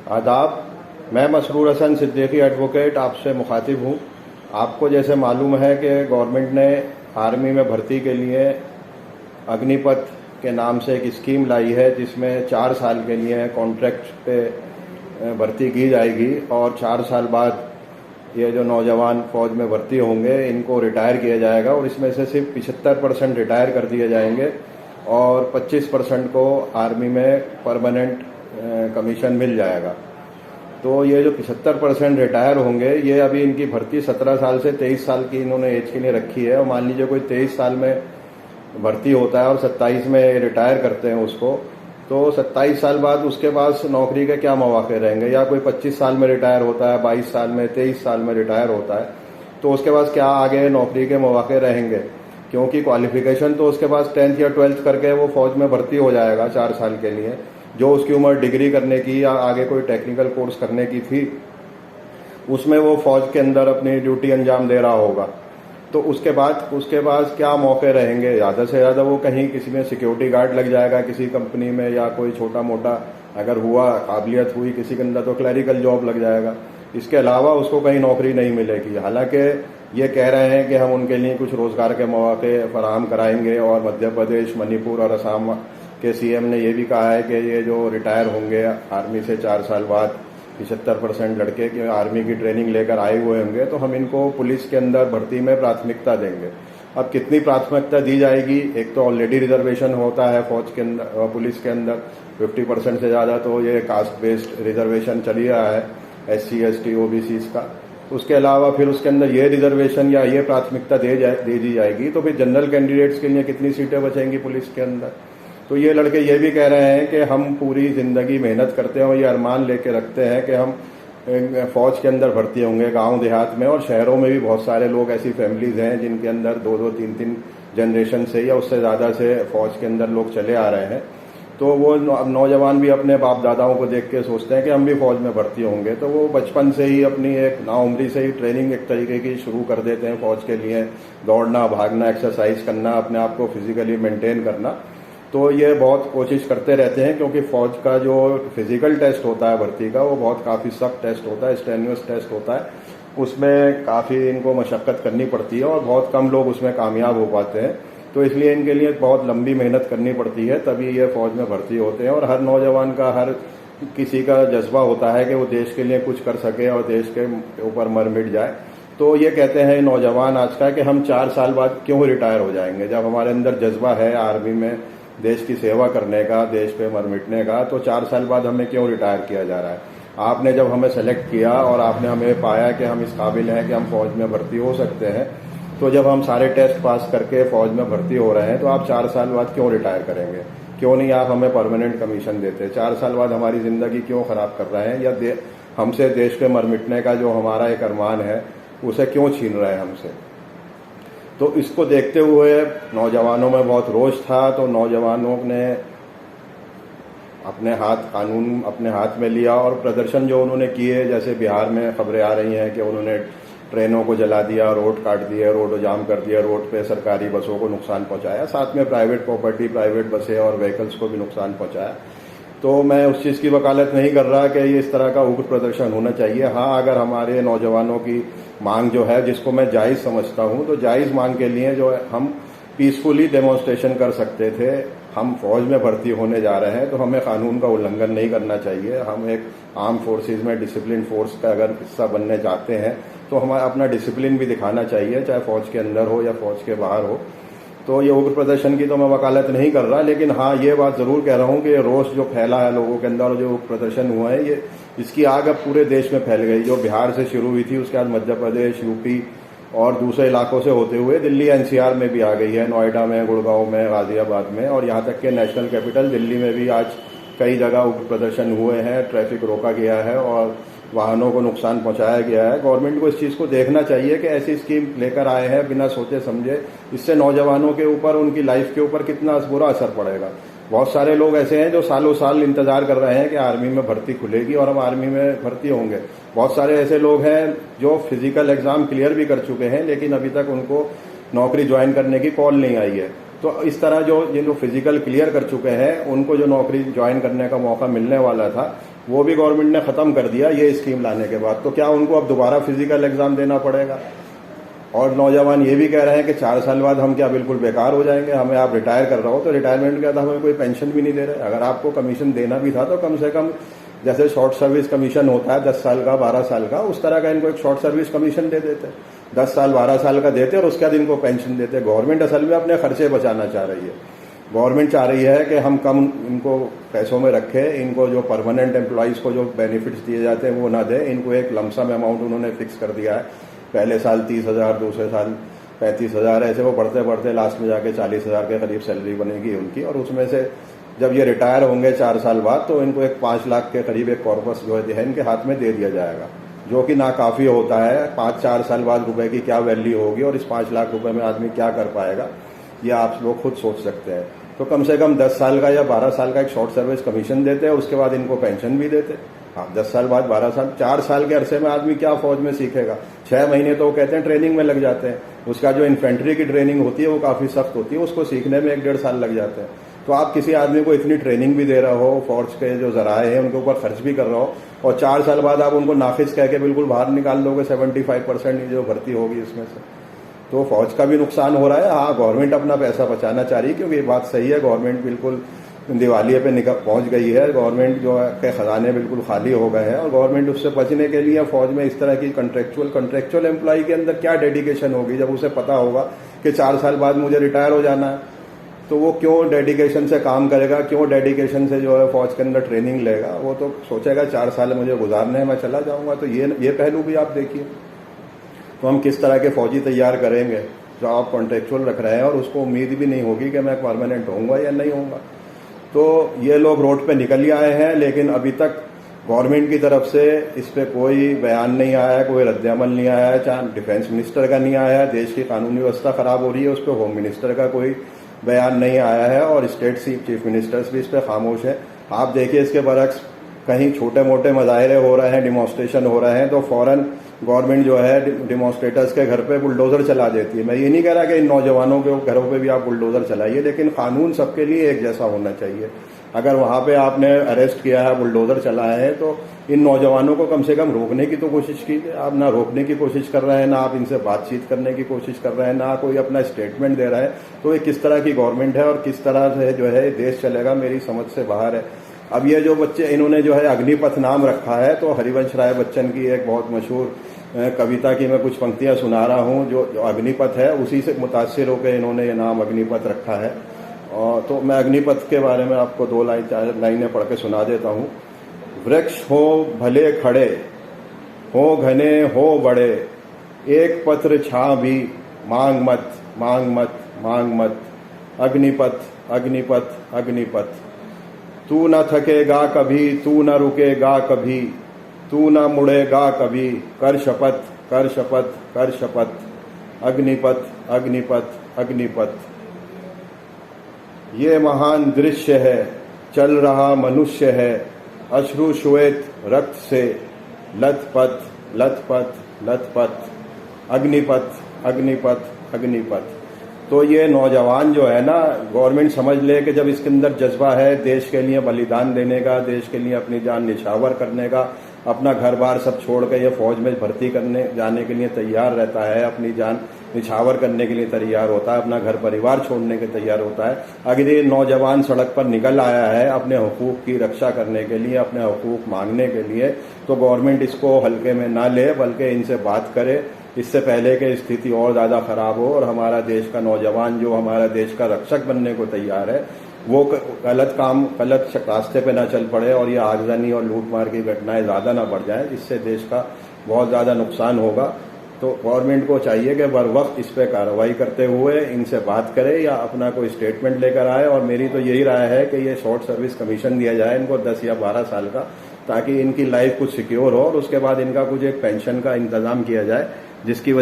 आदाब। मैं मसरूर हसन सिद्दीकी एडवोकेट आपसे मुखातिब हूँ। आपको जैसे मालूम है कि गवर्नमेंट ने आर्मी में भर्ती के लिए अग्निपथ के नाम से एक स्कीम लाई है, जिसमें 4 साल के लिए कॉन्ट्रैक्ट पे भर्ती की जाएगी और 4 साल बाद ये जो नौजवान फौज में भर्ती होंगे इनको रिटायर किया जाएगा और इसमें से सिर्फ 75% रिटायर कर दिए जाएंगे और 25% को आर्मी में परमानेंट कमीशन मिल जाएगा। तो ये जो 75% रिटायर होंगे, ये अभी इनकी भर्ती 17 साल से 23 साल की इन्होंने एज के लिए रखी है और मान लीजिए कोई 23 साल में भर्ती होता है और 27 में रिटायर करते हैं उसको, तो 27 साल बाद उसके पास नौकरी के क्या मौके रहेंगे। या कोई 25 साल में रिटायर होता है, 22 साल में, 23 साल में रिटायर होता है, तो उसके पास क्या आगे नौकरी के मौके रहेंगे, क्योंकि क्वालिफिकेशन तो उसके पास 10th या 12th करके वो फौज में भर्ती हो जाएगा 4 साल के लिए। जो उसकी उम्र डिग्री करने की या आगे कोई टेक्निकल कोर्स करने की थी, उसमें वो फौज के अंदर अपनी ड्यूटी अंजाम दे रहा होगा। तो उसके बाद क्या मौके रहेंगे। ज़्यादा से ज़्यादा वो कहीं किसी में सिक्योरिटी गार्ड लग जाएगा किसी कंपनी में, या कोई छोटा मोटा अगर हुआ काबिलियत हुई किसी के अंदर तो क्लरिकल जॉब लग जाएगा। इसके अलावा उसको कहीं नौकरी नहीं मिलेगी। हालांकि ये कह रहे हैं कि हम उनके लिए कुछ रोजगार के मौके फराहम कराएंगे और मध्य प्रदेश, मणिपुर और असम के सीएम ने ये भी कहा है कि ये जो रिटायर होंगे आर्मी से 4 साल बाद 75% लड़के की आर्मी की ट्रेनिंग लेकर आए हुए होंगे, तो हम इनको पुलिस के अंदर भर्ती में प्राथमिकता देंगे। अब कितनी प्राथमिकता दी जाएगी, एक तो ऑलरेडी रिजर्वेशन होता है फौज के अंदर, पुलिस के अंदर 50% से ज़्यादा तो ये कास्ट बेस्ड रिजर्वेशन चल ही रहा है SC ST OBC का। उसके अलावा फिर उसके अंदर ये रिजर्वेशन या ये प्राथमिकता दे दी जाएगी, तो फिर जनरल कैंडिडेट्स के लिए कितनी सीटें बचेंगी पुलिस के अंदर। तो ये लड़के ये भी कह रहे हैं कि हम पूरी जिंदगी मेहनत करते हैं और ये अरमान लेके रखते हैं कि हम फौज के अंदर भर्ती होंगे। गांव देहात में और शहरों में भी बहुत सारे लोग, ऐसी फैमिलीज हैं जिनके अंदर 2-2, 3-3 जनरेशन से या उससे ज़्यादा से फौज के अंदर लोग चले आ रहे हैं। तो वो नौजवान भी अपने बाप दादाओं को देख के सोचते हैं कि हम भी फौज में भर्ती होंगे, तो वो बचपन से ही अपनी एक नाउम्री से ही ट्रेनिंग एक तरीके की शुरू कर देते हैं फौज के लिए। दौड़ना, भागना, एक्सरसाइज करना, अपने आप को फिजिकली मेंटेन करना। तो ये बहुत कोशिश करते रहते हैं, क्योंकि फौज का जो फिजिकल टेस्ट होता है भर्ती का, वो बहुत काफ़ी सख्त टेस्ट होता है, स्ट्रेन्युअस टेस्ट होता है। उसमें काफ़ी इनको मशक्क़त करनी पड़ती है और बहुत कम लोग उसमें कामयाब हो पाते हैं। तो इसलिए इनके लिए बहुत लंबी मेहनत करनी पड़ती है, तभी ये फौज में भर्ती होते हैं। और हर नौजवान का, हर किसी का जज्बा होता है कि वो देश के लिए कुछ कर सके और देश के ऊपर मर मिट जाए। तो ये कहते हैं नौजवान आज का कि हम 4 साल बाद क्यों रिटायर हो जाएंगे, जब हमारे अंदर जज्बा है आर्मी में देश की सेवा करने का, देश पे मर मिटने का, तो 4 साल बाद हमें क्यों रिटायर किया जा रहा है। आपने जब हमें सेलेक्ट किया और आपने हमें पाया कि हम इस काबिल हैं कि हम फौज में भर्ती हो सकते हैं, तो जब हम सारे टेस्ट पास करके फौज में भर्ती हो रहे हैं, तो आप 4 साल बाद क्यों रिटायर करेंगे। क्यों नहीं आप हमें परमानेंट कमीशन देते। 4 साल बाद हमारी जिंदगी क्यों खराब कर रहे हैं, या हमसे देश पे मर मिटने का जो हमारा एक अरमान है उसे क्यों छीन रहे हैं हमसे। तो इसको देखते हुए नौजवानों में बहुत रोष था। तो नौजवानों ने कानून अपने हाथ में लिया और प्रदर्शन जो उन्होंने किए, जैसे बिहार में खबरें आ रही हैं कि उन्होंने ट्रेनों को जला दिया, रोड काट दिए, रोड जाम कर दिया, रोड पे सरकारी बसों को नुकसान पहुंचाया, साथ में प्राइवेट प्रॉपर्टी, प्राइवेट बसें और व्हीकल्स को भी नुकसान पहुंचाया। तो मैं उस चीज़ की वकालत नहीं कर रहा कि ये इस तरह का उग्र प्रदर्शन होना चाहिए। हाँ, अगर हमारे नौजवानों की मांग जो है, जिसको मैं जायज़ समझता हूँ, तो जायज़ मांग के लिए जो है हम पीसफुली डेमोन्स्ट्रेशन कर सकते थे। हम फौज में भर्ती होने जा रहे हैं तो हमें कानून का उल्लंघन नहीं करना चाहिए। हम एक आर्म फोर्सेज में डिसिप्लिन फोर्स का अगर हिस्सा बनने चाहते हैं तो हमें अपना डिसिप्लिन भी दिखाना चाहिए, चाहे फौज के अंदर हो या फौज के बाहर हो। तो ये उग्र प्रदर्शन की तो मैं वकालत नहीं कर रहा, लेकिन हाँ ये बात जरूर कह रहा हूँ कि रोष जो फैला है लोगों के अंदर, जो प्रदर्शन हुआ है, ये इसकी आग अब पूरे देश में फैल गई। जो बिहार से शुरू हुई थी, उसके बाद मध्य प्रदेश, यूपी और दूसरे इलाकों से होते हुए दिल्ली NCR में भी आ गई है, नोएडा में, गुड़गांव में, गाजियाबाद में, और यहाँ तक के नेशनल कैपिटल दिल्ली में भी आज कई जगह उग्र प्रदर्शन हुए हैं। ट्रैफिक रोका गया है और वाहनों को नुकसान पहुंचाया गया है। गवर्नमेंट को इस चीज़ को देखना चाहिए कि ऐसी स्कीम लेकर आए हैं बिना सोचे समझे, इससे नौजवानों के ऊपर, उनकी लाइफ के ऊपर कितना बुरा असर पड़ेगा। बहुत सारे लोग ऐसे हैं जो सालों साल इंतजार कर रहे हैं कि आर्मी में भर्ती खुलेगी और हम आर्मी में भर्ती होंगे। बहुत सारे ऐसे लोग हैं जो फिजिकल एग्जाम क्लियर भी कर चुके हैं, लेकिन अभी तक उनको नौकरी ज्वाइन करने की कॉल नहीं आई है। तो इस तरह जो जिन लोग फिजिकल क्लियर कर चुके हैं, उनको जो नौकरी ज्वाइन करने का मौका मिलने वाला था, वो भी गवर्नमेंट ने खत्म कर दिया ये स्कीम लाने के बाद। तो क्या उनको अब दोबारा फिजिकल एग्जाम देना पड़ेगा? और नौजवान ये भी कह रहे हैं कि 4 साल बाद हम क्या बिल्कुल बेकार हो जाएंगे, हमें आप रिटायर कर रहे हो तो रिटायरमेंट के बाद हमें कोई पेंशन भी नहीं दे रहे। अगर आपको कमीशन देना भी था तो कम से कम जैसे शॉर्ट सर्विस कमीशन होता है 10 साल का 12 साल का, उस तरह का इनको एक शॉर्ट सर्विस कमीशन दे देते, 10 साल 12 साल का देते और उसके बाद इनको पेंशन देते। गवर्नमेंट असल में अपने खर्चे बचाना चाह रही है। गवर्नमेंट चाह रही है कि हम कम इनको पैसों में रखें, इनको जो परमानेंट एम्प्लॉइज को जो बेनिफिट्स दिए जाते हैं वो ना दें, इनको एक लमसम अमाउंट उन्होंने फिक्स कर दिया है। पहले साल 30,000, दूसरे साल 35,000, ऐसे वो बढ़ते बढ़ते लास्ट में जाके 40,000 के करीब सैलरी बनेगी उनकी। और उसमें से जब ये रिटायर होंगे 4 साल बाद तो इनको एक 5 लाख के करीब एक कॉर्पस जो है इनके हाथ में दे दिया जाएगा, जो कि नाकाफी होता है। 5-4 साल बाद रुपए की क्या वैल्यू होगी और इस 5 लाख रुपए में आदमी क्या कर पाएगा, ये आप लोग खुद सोच सकते हैं। तो कम से कम 10 साल का या 12 साल का एक शॉर्ट सर्विस कमीशन देते हैं, उसके बाद इनको पेंशन भी देते। हाँ, 10 साल बाद 12 साल, 4 साल के अरसे में आदमी क्या फौज में सीखेगा? 6 महीने तो वो कहते हैं ट्रेनिंग में लग जाते हैं। उसका जो इन्फेंट्री की ट्रेनिंग होती है वो काफी सख्त होती है, उसको सीखने में 1-1.5 साल लग जाते हैं। तो आप किसी आदमी को इतनी ट्रेनिंग भी दे रहे हो, फौज के जो जराए हैं उनके ऊपर खर्च भी कर रहे हो, और 4 साल बाद आप उनको नाखिस कह के बिल्कुल बाहर निकाल दोगे 75% जो भर्ती होगी इसमें से, तो फौज का भी नुकसान हो रहा है। हाँ, गवर्नमेंट अपना पैसा बचाना चाह रही है, क्योंकि ये बात सही है, गवर्नमेंट बिल्कुल दिवालिये पे पहुंच गई है। गवर्नमेंट जो है के खजाने बिल्कुल खाली हो गए हैं और गवर्नमेंट उससे बचने के लिए फौज में इस तरह की कंट्रेक्चुअल एम्प्लॉय के अंदर क्या डेडिकेशन होगी जब उसे पता होगा कि 4 साल बाद मुझे रिटायर हो जाना है, तो वो क्यों डेडिकेशन से काम करेगा, क्यों डेडिकेशन से जो है फौज के अंदर ट्रेनिंग लेगा? वो तो सोचेगा 4 साल मुझे गुजारने हैं, मैं चला जाऊंगा। तो ये पहलू भी आप देखिए। तो हम किस तरह के फौजी तैयार करेंगे जो आप कॉन्ट्रेक्चुअल रख रहे हैं और उसको उम्मीद भी नहीं होगी कि मैं परमानेंट होऊंगा या नहीं होऊंगा। तो ये लोग रोड पे निकल ही आए हैं, लेकिन अभी तक गवर्नमेंट की तरफ से इस पे कोई बयान नहीं आया है, कोई रद्द-ए-अमल नहीं आया है, चाहे डिफेंस मिनिस्टर का नहीं आया है। देश की कानूनी व्यवस्था खराब हो रही है, उस पर होम मिनिस्टर का कोई बयान नहीं आया है और स्टेट चीफ मिनिस्टर्स भी इस पर खामोश है। आप देखिए इसके बरक्स कहीं छोटे मोटे मुजाहरे हो रहे हैं, डिमॉन्स्ट्रेशन हो रहे हैं, तो फौरन गवर्नमेंट जो है डिमॉन्स्ट्रेटर्स के घर पे बुलडोजर चला देती है। मैं ये नहीं कह रहा कि इन नौजवानों के घरों पे भी आप बुलडोजर चलाइए, लेकिन कानून सबके लिए एक जैसा होना चाहिए। अगर वहां पे आपने अरेस्ट किया है, बुलडोजर चलाया है, तो इन नौजवानों को कम से कम रोकने की तो कोशिश कीजिए। आप ना रोकने की कोशिश कर रहे हैं, ना आप इनसे बातचीत करने की कोशिश कर रहे हैं, ना कोई अपना स्टेटमेंट दे रहा है। तो ये किस तरह की गवर्नमेंट है और किस तरह से जो है देश चलेगा, मेरी समझ से बाहर है। अब ये जो बच्चे इन्होंने जो है अग्निपथ नाम रखा है, तो हरिवंश राय बच्चन की एक बहुत मशहूर कविता की मैं कुछ पंक्तियां सुना रहा हूं, जो अग्निपथ है उसी से मुतासिर होकर इन्होंने ये नाम अग्निपथ रखा है। और तो मैं अग्निपथ के बारे में आपको 2 लाइनें पढ़ के सुना देता हूं। वृक्ष हो भले खड़े, हो घने हो बड़े, एक पत्र छा भी मांग मत मांग मत मांग मत। अग्निपथ अग्निपथ अग्निपथ, तू न थकेगा कभी, तू न रुकेगा कभी, तू न मुड़ेगा कभी, कर शपथ कर शपथ कर शपथ। अग्निपथ अग्निपथ अग्निपथ। ये महान दृश्य है, चल रहा मनुष्य है, अश्रु श्वेत रक्त से लथपथ लथपथ लथपथ। अग्निपथ अग्निपथ अग्निपथ। तो ये नौजवान जो है ना, गवर्नमेंट समझ ले कि जब इसके अंदर जज्बा है देश के लिए बलिदान देने का, देश के लिए अपनी जान निछावर करने का, अपना घर बार सब छोड़ कर ये फौज में भर्ती करने जाने के लिए तैयार रहता है, अपनी जान निछावर करने के लिए तैयार होता है, अपना घर परिवार छोड़ने के तैयार होता है। अगर ये नौजवान सड़क पर निकल आया है अपने हुकूक की रक्षा करने के लिए, अपने हुकूक मांगने के लिए, तो गवर्नमेंट इसको हल्के में ना ले, बल्कि इनसे बात करे, इससे पहले कि स्थिति और ज्यादा खराब हो और हमारा देश का नौजवान जो हमारा देश का रक्षक बनने को तैयार है वो गलत रास्ते पे ना चल पड़े और ये आगजनी और लूटमार की घटनाएं ज्यादा ना बढ़ जाएं, इससे देश का बहुत ज्यादा नुकसान होगा। तो गवर्नमेंट को चाहिए कि बर वक्त इस पे कार्रवाई करते हुए इनसे बात करे या अपना कोई स्टेटमेंट लेकर आए। और मेरी तो यही राय है कि ये शॉर्ट सर्विस कमीशन दिया जाए इनको 10 या 12 साल का, ताकि इनकी लाइफ कुछ सिक्योर हो और उसके बाद इनका कुछ एक पेंशन का इंतजाम किया जाए, जिसकी